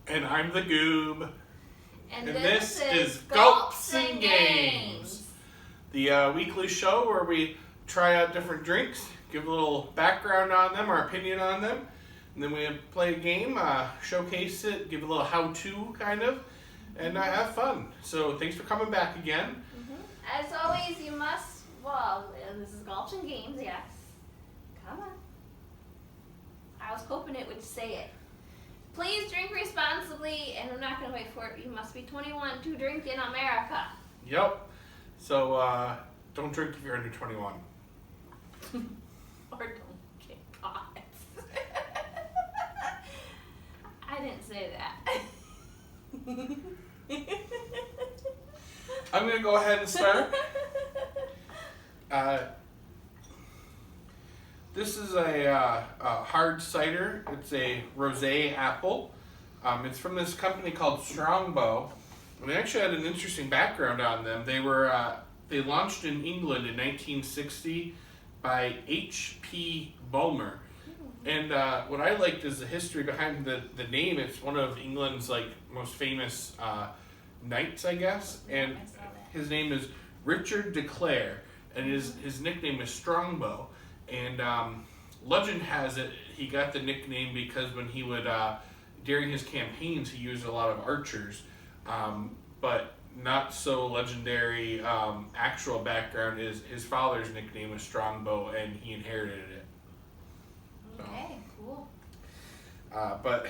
And I'm the Goob. And this is Gulps'n'Games, the weekly show where we try out different drinks, give a little background on them, our opinion on them, and then we play a game, showcase it, give a little how-to kind of, and have fun. So thanks for coming back again. As always, you must, this is Gulps'n'Games, yes. Come on. I was hoping it would say it. Please drink responsibly, and I'm not going to wait for it. You must be 21 to drink in America. Yep. So, don't drink if you're under 21. Or don't get caught. I didn't say that. I'm going to go ahead and start. This is a hard cider. It's a Rosé apple. It's from this company called Strongbow. And they actually had an interesting background on them. They launched in England in 1960 by H.P. Bulmer. And what I liked is the history behind the name. It's one of England's most famous knights, I guess. And his name is Richard de Clare, and his nickname is Strongbow. And legend has it he got the nickname because when he would, during his campaigns, he used a lot of archers. But not so legendary actual background is his father's nickname was Strongbow, and he inherited it. Okay, cool. But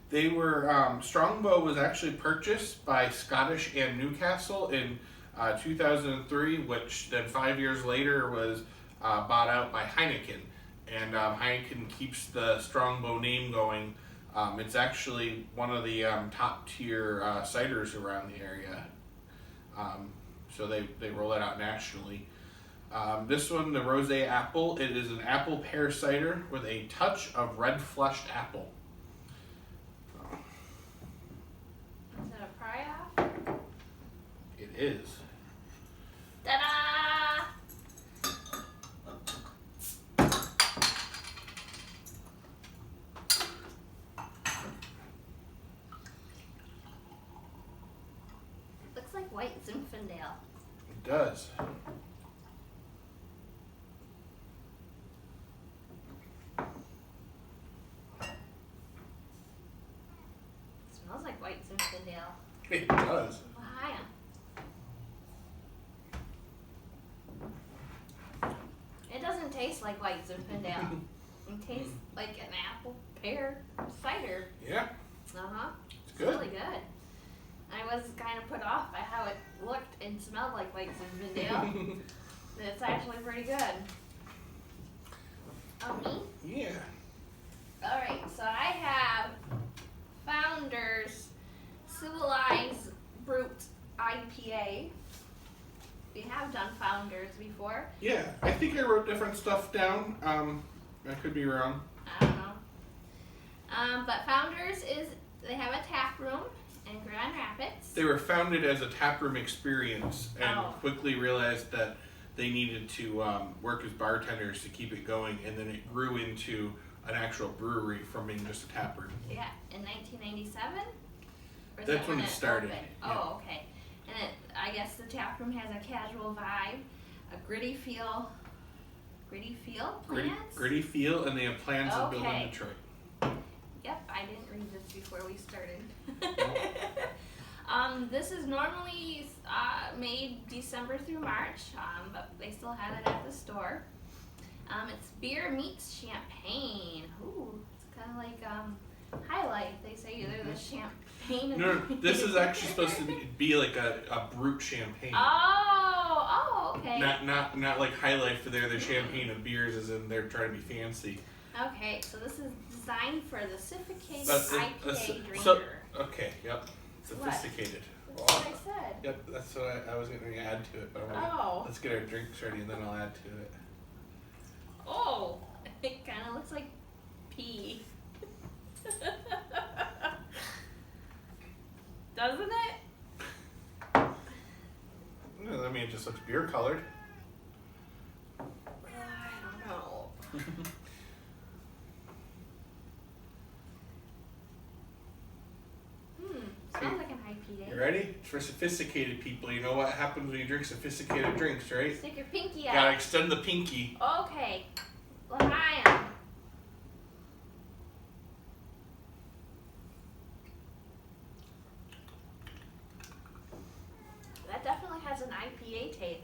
they were, Strongbow was actually purchased by Scottish and Newcastle in 2003, which then 5 years later was bought out by Heineken. And Heineken keeps the Strongbow name going. It's actually one of the top tier ciders around the area. So they roll it out nationally. This one, the Rosé apple, it is an apple pear cider with a touch of red fleshed apple. Is that a pry-off? It is. Ta-da! Looks like white Zinfandel. It does. Smells like white Zinfandel. It does. Wow. It doesn't taste like white Zinfandel. It tastes like an apple pear cider. Yeah. It's good. really good. I was kind of put off by how it looked and smelled like white Zinfandel. It's actually pretty good. Oh, me? Yeah. Alright, so I have Founders Civilized Brut IPA. We have done Founders before. Yeah, I think I wrote different stuff down. I could be wrong. I don't know. But Founders they have a tap room in Grand Rapids. They were founded as a taproom experience and Oh. quickly realized that they needed to work as bartenders to keep it going, and then it grew into an actual brewery from being just a tap room. Yeah, in 1997? Or is That's that when it started, opened? yeah. Oh, okay. And I guess the tap room has a casual vibe, a gritty feel plans? Gritty feel, and they have plans to build in Okay. Detroit. Yep, I didn't read this before we started. Nope. This is normally made December through March, but they still have it at the store. It's beer meets champagne. Ooh, it's kind of like High Life. They say either the champagne. No, this is actually supposed to be like a Brut champagne. Oh, okay. Not like High Life, they're the champagne of beers, as in they're trying to be fancy. Okay, so this is designed for the sophisticated But IPA drinker. so, okay, yep. Sophisticated. That's what I said. Yep, that's what I was going to add to it, but let's get our drinks ready and then I'll add to it. Oh, it kind of looks like pee. Doesn't it? I mean, it just looks beer colored. I don't know. You ready? It's for sophisticated people. You know what happens when you drink sophisticated drinks, right? Stick your pinky out. Gotta extend the pinky. Okay. Lion. That definitely has an IPA taste.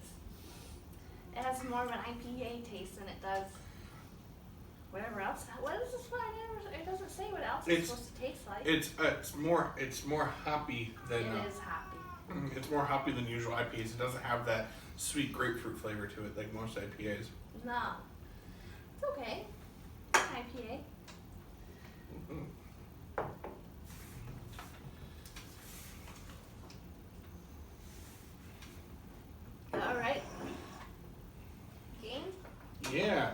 It has more of an IPA taste than it does whatever else. What is this one? It doesn't say what else it's supposed to taste like. It's more hoppy than. It is hoppy. It's more hoppy than usual IPAs. It doesn't have that sweet grapefruit flavor to it like most IPAs. No. It's okay. IPA. Mm-hmm. All right. Game? Yeah.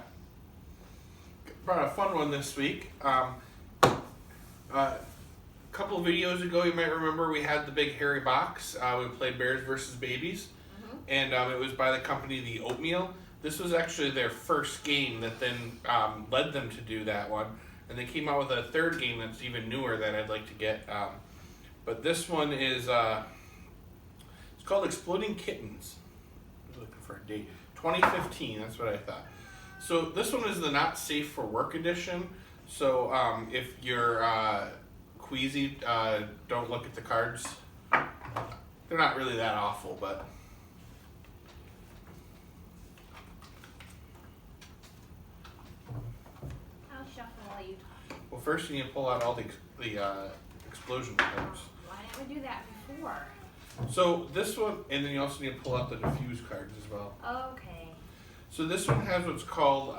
Brought a fun one this week. A couple of videos ago, you might remember we had the big hairy box. We played Bears versus Babies, and it was by the company the Oatmeal. This was actually their first game that then led them to do that one, and they came out with a third game that's even newer that I'd like to get. But this one is it's called Exploding Kittens. I was looking for a date. 2015. That's what I thought. So this one is the Not Safe for Work edition. So if you're queasy, don't look at the cards. They're not really that awful, but I'll shuffle while you talk. well, first you need to pull out all the explosion cards. Why didn't we do that before? So this one, and then you also need to pull out the diffuse cards as well. Okay. So this one has what's called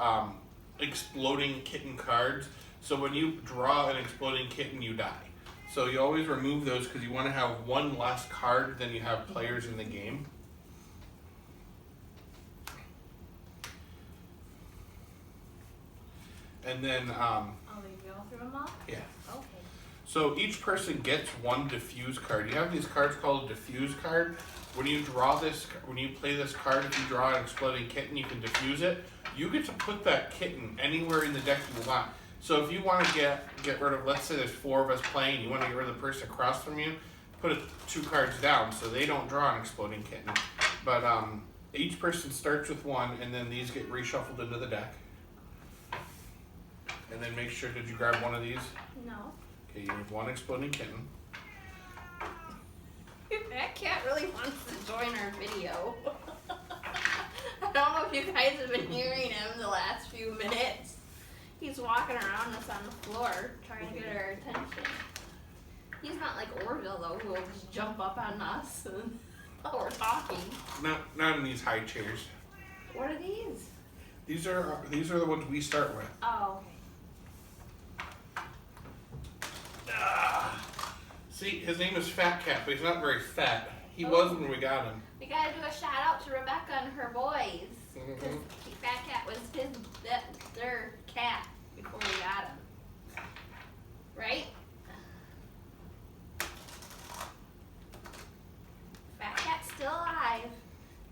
exploding kitten cards. So when you draw an exploding kitten, you die. So you always remove those because you want to have one less card than you have players in the game. And then, Oh, we go through them all? yeah. Okay. So each person gets one diffuse card. You have these cards called a diffuse card. When you draw this, when you play this card, if you draw an exploding kitten, you can diffuse it. You get to put that kitten anywhere in the deck you want. So if you want to get rid of, let's say there's 4 of us playing, you want to get rid of the person across from you, put 2 cards down so they don't draw an exploding kitten. But each person starts with 1, and then these get reshuffled into the deck. And then make sure, did you grab one of these? No. Okay, you have 1 exploding kitten. That cat really wants to join our video. I don't know if you guys have been hearing him the last few minutes. He's walking around us on the floor trying to get our attention. He's not like Orville though, who will just jump up on us while we're talking. Not in these high chairs. What are these? These are the ones we start with. Oh, okay. See, his name is Fat Cat, but he's not very fat. He was when we got him. We gotta do a shout out to Rebecca and her boys. Because Fat Cat was their cat before we got him. Right? Fat Cat's still alive.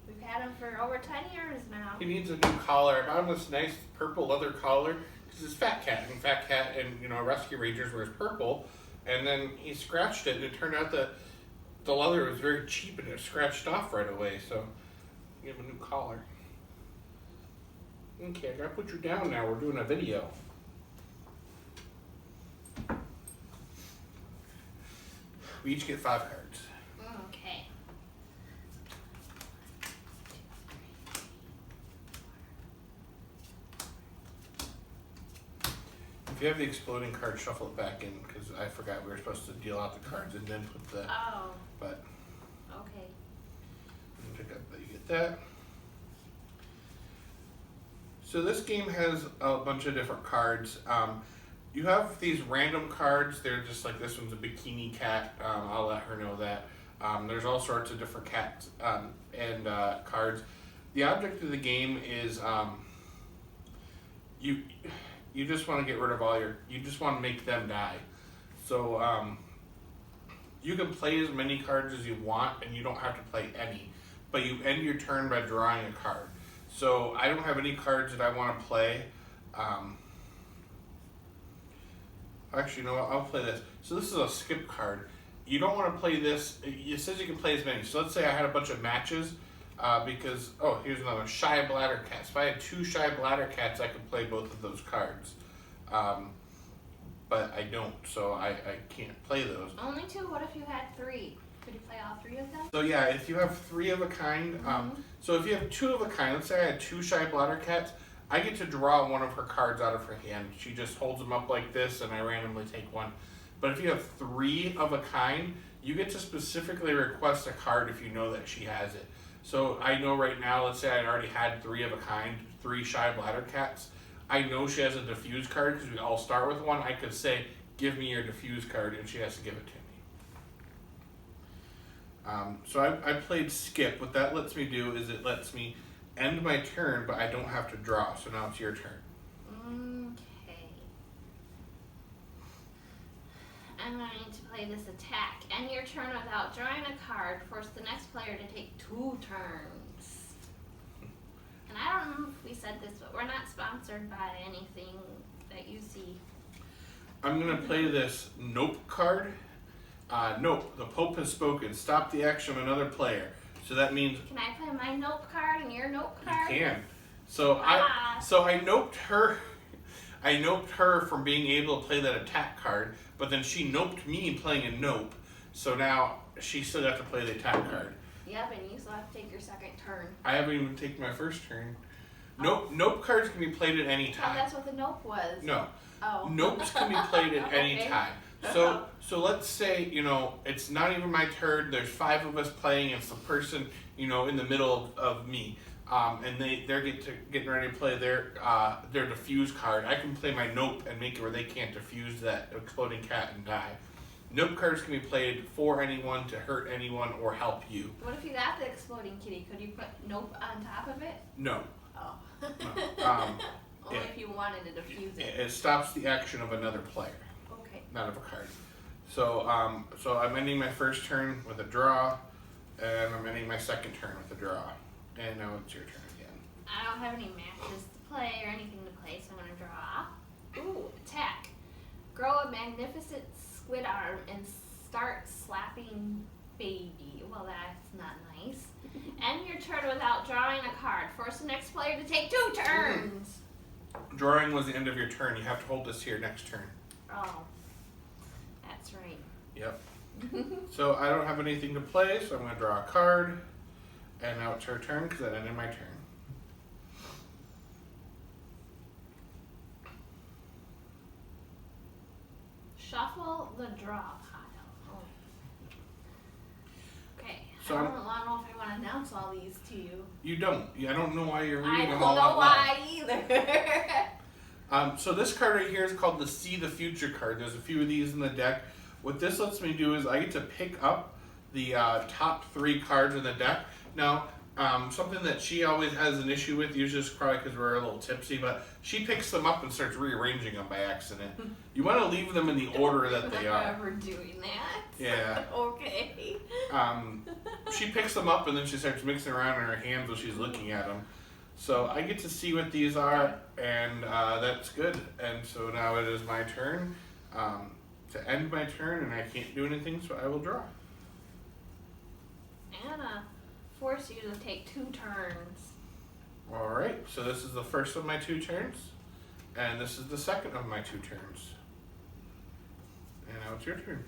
We've had him for over 10 years now. He needs a new collar. I bought him this nice purple leather collar because it's Fat Cat, and Fat Cat and Rescue Rangers wears purple. And then he scratched it, and it turned out that the leather was very cheap, and it scratched off right away. So we have a new collar. Okay, I gotta put you down now. We're doing a video. We each get 5 cards. Okay. If you have the exploding card, shuffle it back in because I forgot we were supposed to deal out the cards and then put the. Oh. But. Okay. Pick up that you get that. So this game has a bunch of different cards. You have these random cards. They're just like this one's a bikini cat. I'll let her know that. There's all sorts of different cats and cards. The object of the game is you just want to get rid of you just want to make them die. So you can play as many cards as you want, and you don't have to play any. But you end your turn by drawing a card. So I don't have any cards that I want to play. Actually, you know what? I'll play this. So this is a skip card. you don't want to play this. It says you can play as many. So let's say I had a bunch of matches because, oh, here's another shy bladder cats. If I had 2 shy bladder cats, I could play both of those cards. But I don't, so I can't play those. Only 2? What if you had 3? Could you play all 3 of them? So yeah, if you have 3 of a kind, so if you have 2 of a kind, let's say I had 2 shy bladder cats, I get to draw one of her cards out of her hand. She just holds them up like this, and I randomly take one. But if you have 3 of a kind, you get to specifically request a card if you know that she has it. So I know right now, let's say I already had 3 of a kind, 3 shy bladder cats. I know she has a diffuse card because we all start with one. I could say, give me your diffuse card, and she has to give it to me. So I played skip. What that lets me do is it lets me end my turn, but I don't have to draw. So now it's your turn. Okay. I'm going to play this attack. End your turn without drawing a card. Force the next player to take 2 turns. And I don't know if we said this, but we're not sponsored by anything that you see. I'm going to play this nope card. Nope, the Pope has spoken. Stop the action of another player. So that means... Can I play my nope card and your nope card? You can. So I noped her. I noped her from being able to play that attack card, but then she noped me playing a nope. So now she still got to play the attack card. Yep, and you still have to take your second turn. I haven't even taken my first turn. Nope cards can be played at any time. Oh, that's what the nope was. No. Oh. Nopes can be played at any Okay. time. So let's say, it's not even my turn. There's 5 of us playing. It's the person, in the middle of me. And they're getting ready to play their diffuse card. I can play my nope and make it where they can't diffuse that exploding cat and die. Nope cards can be played for anyone, to hurt anyone, or help you. What if you got the exploding kitty? Could you put nope on top of it? No. Oh. No. Only if you wanted to diffuse it. It stops the action of another player, Okay. not of a card. So I'm ending my first turn with a draw, and I'm ending my second turn with a draw. And now it's your turn again. I don't have any matches to play or anything to play, so I'm going to draw. Ooh, attack. Grow a magnificent squid arm and start slapping baby. Well, that's not nice. End your turn without drawing a card. Force the next player to take 2 turns. Drawing was the end of your turn. You have to hold this here next turn. Oh, that's right. Yep. So I don't have anything to play, so I'm going to draw a card. And now it's her turn because that ended my turn. Shuffle the draw pile. Oh. Okay. So I don't know if I want to announce all these to you. You don't. I don't know why you're I reading don't them all know out why either. So this card right here is called the See the Future card. There's a few of these in the deck. What this lets me do is I get to pick up the top 3 cards in the deck. Now, something that she always has an issue with, usually it's probably because we're a little tipsy, but she picks them up and starts rearranging them by accident. You want to leave them in the order that they are. I'm never doing that. Yeah. Okay. She picks them up and then she starts mixing around in her hands while she's looking at them. So I get to see what these are, and that's good. And so now it is my turn to end my turn, and I can't do anything, so I will draw. Anna, force you to take 2 turns. All right, so this is the first of my 2 turns, and this is the second of my 2 turns. And now it's your turn.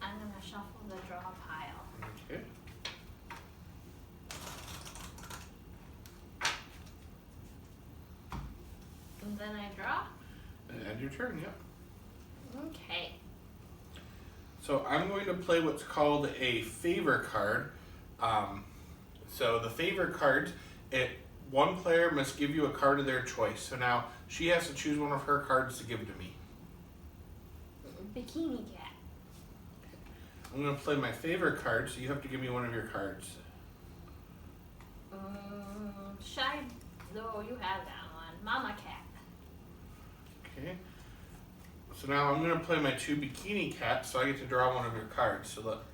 I'm going to shuffle the draw pile. Okay. And then I draw. And end your turn, yep. Okay. So I'm going to play what's called a favor card. So the favor cards, one player must give you a card of their choice. So now she has to choose one of her cards to give to me. Bikini cat. I'm going to play my favor card, so you have to give me one of your cards. Shy. No, you have that one. Mama cat. Okay. So now I'm going to play my 2 bikini cats, so I get to draw one of your cards. So look.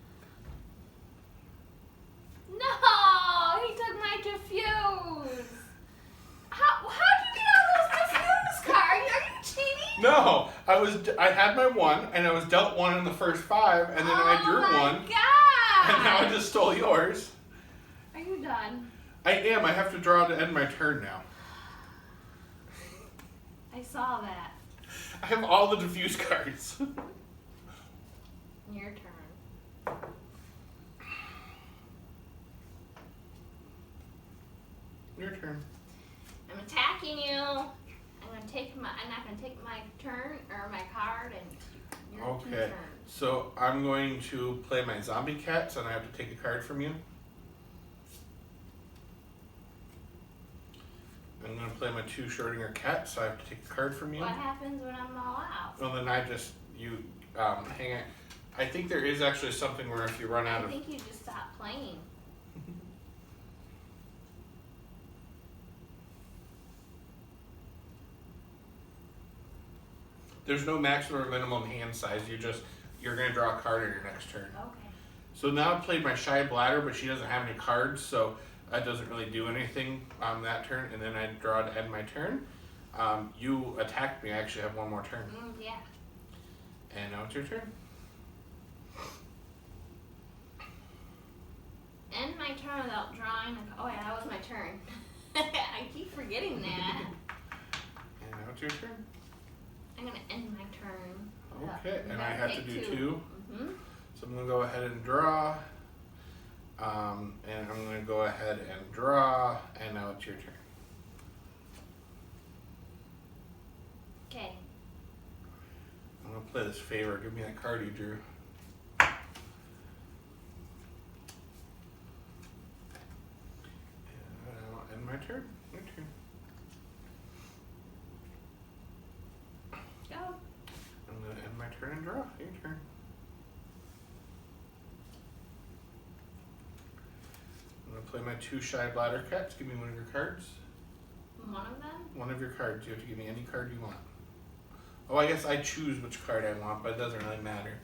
No, he took my diffuse. How did you get all those diffuse cards? Are you I had my 1, and I was dealt 1 in the first 5, and then I drew 1. Oh my god! And now I just stole yours. Are you done? I am. I have to draw to end my turn now. I saw that. I have all the diffuse cards. Your turn. Your turn. I'm attacking you. I'm not gonna take my turn or my card and your 2 Okay. turns. So I'm going to play my zombie cats, and I have to take a card from you. I'm going to play my 2 Schrodinger cats, so I have to take a card from you. What happens when I'm all out? Well, then you hang it. I think there is actually something where if you run out I of... think you just stop playing. There's no maximum or minimum hand size. You're going to draw a card on your next turn. Okay. So now I've played my Shy Bladder, but she doesn't have any cards, so that doesn't really do anything on that turn. And then I draw to end my turn. You attacked me. I actually have 1 more turn. Yeah. And now it's your turn. End my turn without drawing. Oh yeah, that was my turn. I keep forgetting that. And now it's your turn. I'm gonna end my turn. Okay, and I have to do 2. Mm-hmm. So I'm going to go ahead and draw. And I'm going to go ahead and draw. And now it's your turn. Okay. I'm going to play this favor. Give me that card you drew. And I'll end my turn. Your turn. Go. I'm going to end my turn and draw. Your turn. I'm going to play my 2 Shy Bladder cats. Give me 1 of your cards. One of them? 1 of your cards. You have to give me any card you want. Oh, I guess I choose which card I want, but it doesn't really matter.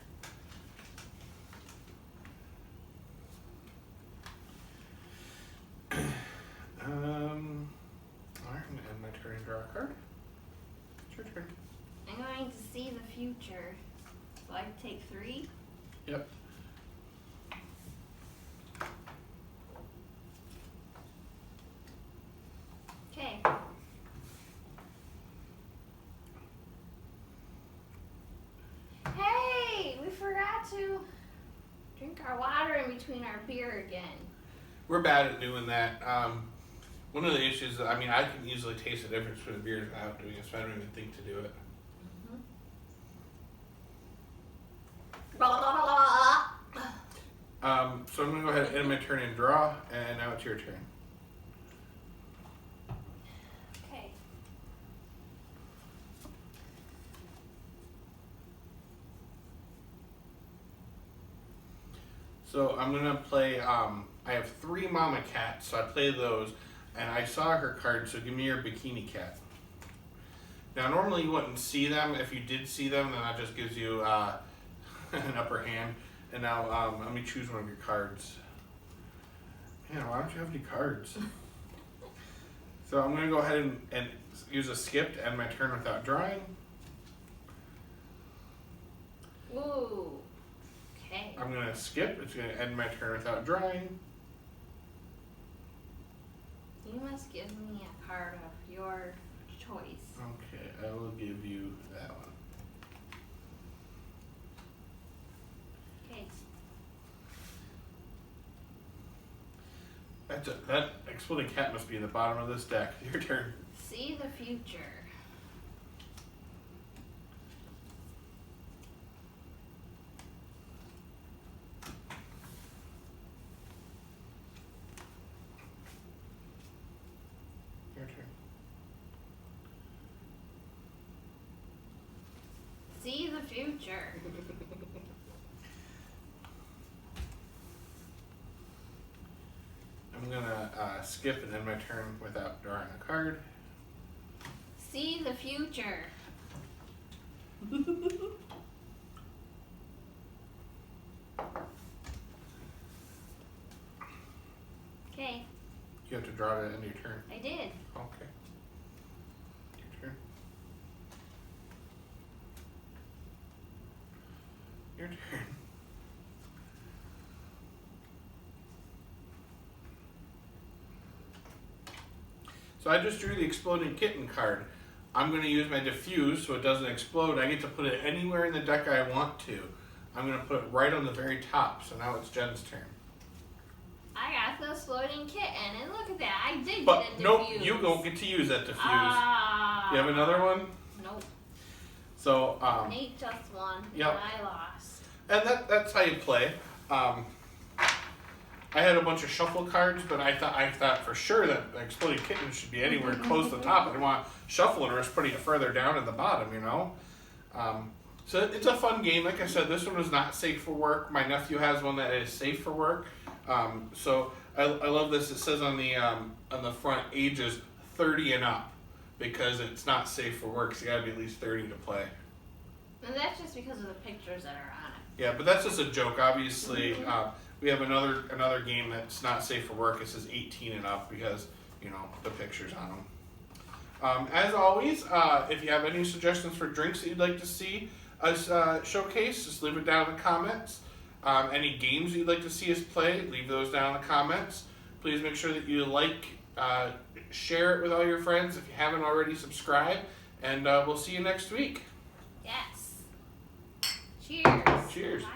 Alright, I'm going to end my turn and draw a card. It's your turn. I'm going to see the future. So I can take 3. Yep. Okay. Hey, we forgot to drink our water in between our beer again. We're bad at doing that. One of the issues, I mean, I can easily taste the difference between the beers without doing it, so I don't even think to do it. Blah, blah, blah, blah, blah. So I'm going to go ahead and end my turn and draw, and now it's your turn. Okay. So I'm going to play, I have 3 Mama Cats, so I play those, and I saw her card, so give me your Bikini Cat. Now normally you wouldn't see them. If you did see them, then that just gives you an upper hand. And now let me choose 1 of your cards. Man, why don't you have any cards? So I'm going to go ahead and use a skip to end my turn without drawing. Ooh. Okay. I'm going to skip. It's going to end my turn without drawing. You must give me a card of your choice. Okay, I will give you that one. Okay. That Exploding Cat must be in the bottom of this deck. Your turn. See the future. Your turn. See the future. I'm gonna skip and end my turn without drawing a card. See the future. Okay, You have to draw to end your turn. I did. Okay. Your turn. Your turn. So I just drew the Exploding Kitten card. I'm going to use my diffuse so it doesn't explode. I get to put it anywhere in the deck I want to. I'm going to put it right on the very top. So now it's Jen's turn. I got the Exploding Kitten, and look at that. I did But get a nope, diffuse. you don't get to use that diffuse. Ah. You have another one? Nope. So Nate just won, Yep. and I lost. and that's how you play. I had a bunch of shuffle cards, but I thought for sure that the Exploding Kitten should be anywhere close to the top. I didn't want to shuffle it or just putting it further down in the bottom, you know. So it's a fun game. Like I said, this one was not safe for work. My nephew has one that is safe for work. So I love this. It says on the front ages 30 and up because it's not safe for work. So you gotta be at least 30 to play. And that's just because of the pictures that are on it. Yeah, but that's just a joke. Obviously, we have another game that's not safe for work. It says 18 and up because you know the pictures on them. As always, if you have any suggestions for drinks that you'd like to see us showcase, just leave it down in the comments. Any games you'd like to see us play, leave those down in the comments. Please make sure that you like, share it with all your friends if you haven't already subscribed, and we'll see you next week. Yes. Cheers. Cheers. Bye.